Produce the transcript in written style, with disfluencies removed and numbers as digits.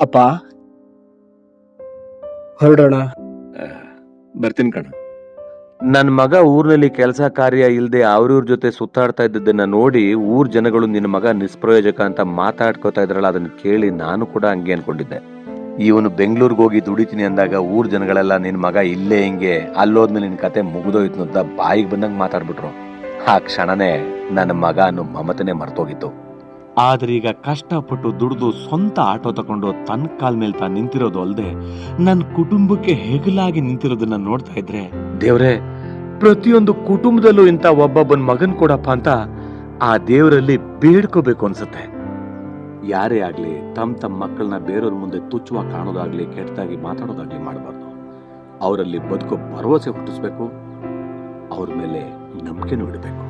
ಅಪ್ಪ, ಹೊರಡೋಣ. ಬರ್ತೀನಿ ಕಣ. ನನ್ನ ಮಗ ಊರಿನಲ್ಲಿ ಕೆಲಸ ಕಾರ್ಯ ಇಲ್ಲದೆ ಅವ್ರಿವ್ರ ಜೊತೆ ಸುತ್ತಾಡ್ತಾ ಇದ್ದದನ್ನ ನೋಡಿ ಊರ್ ಜನಗಳು ನಿನ್ನ ಮಗ ನಿಷ್ಪ್ರಯೋಜಕ ಅಂತ ಮಾತಾಡ್ಕೋತಾ ಇದ್ರಲ್ಲ, ಅದನ್ನ ಕೇಳಿ ನಾನು ಕೂಡ ಹಂಗೆ ಅನ್ಕೊಂಡಿದ್ದೆ. ಇವನು ಬೆಂಗಳೂರಿಗೆ ಹೋಗಿ ದುಡಿತೀನಿ ಅಂದಾಗ ಊರ್ ಜನಗಳೆಲ್ಲ ನಿನ್ ಮಗ ಇಲ್ಲೇ ಹಿಂಗೆ, ಅಲ್ಲೋದ್ಮೇಲೆ ನಿನ್ ಕತೆ ಮುಗಿದೋಯ್ತು ಅಂತ ಬಾಯಿಗೆ ಬಂದಂಗೆ ಮಾತಾಡ್ಬಿಟ್ರು. ಆ ಕ್ಷಣನೇ ನನ್ನ ಮಗ ಅನ್ನೋ ಮಮತನೆ ಮರ್ತೋಗಿತ್ತು. ಆದ್ರೆ ಈಗ ಕಷ್ಟಪಟ್ಟು ದುಡಿದು ಸ್ವಂತ ಆಟೋ ತಗೊಂಡು ತನ್ನ ಕಾಲ್ ಮೇಲೆ ತಾನು ನಿಂತಿರೋದು ಅಲ್ಲದೆ ನನ್ನ ಕುಟುಂಬಕ್ಕೆ ಹೆಗಲಾಗಿ ನಿಂತಿರೋದನ್ನ ನೋಡ್ತಾ ಇದ್ರೆ, ದೇವ್ರೆ, ಪ್ರತಿಯೊಂದು ಕುಟುಂಬದಲ್ಲೂ ಇಂಥ ಒಬ್ಬೊಬ್ಬನ ಮಗನ್ ಕೊಡಪ್ಪ ಅಂತ ಆ ದೇವರಲ್ಲಿ ಬೇಡ್ಕೋಬೇಕು ಅನ್ಸುತ್ತೆ. ಯಾರೇ ಆಗ್ಲಿ ತಮ್ಮ ಮಕ್ಕಳನ್ನ ಬೇರೆಯವ್ರ ಮುಂದೆ ತುಚ್ಛವಾಗಿ ಕಾಣೋದಾಗ್ಲಿ, ಕೆಟ್ಟದಾಗಿ ಮಾತಾಡೋದಾಗ್ಲಿ ಮಾಡಬಾರ್ದು. ಅವರಲ್ಲಿ ಬದುಕೋ ಭರವಸೆ ಹುಟ್ಟಿಸ್ಬೇಕು, ಅವ್ರ ಮೇಲೆ ನಂಬಿಕೆನೂ ಇಡಬೇಕು.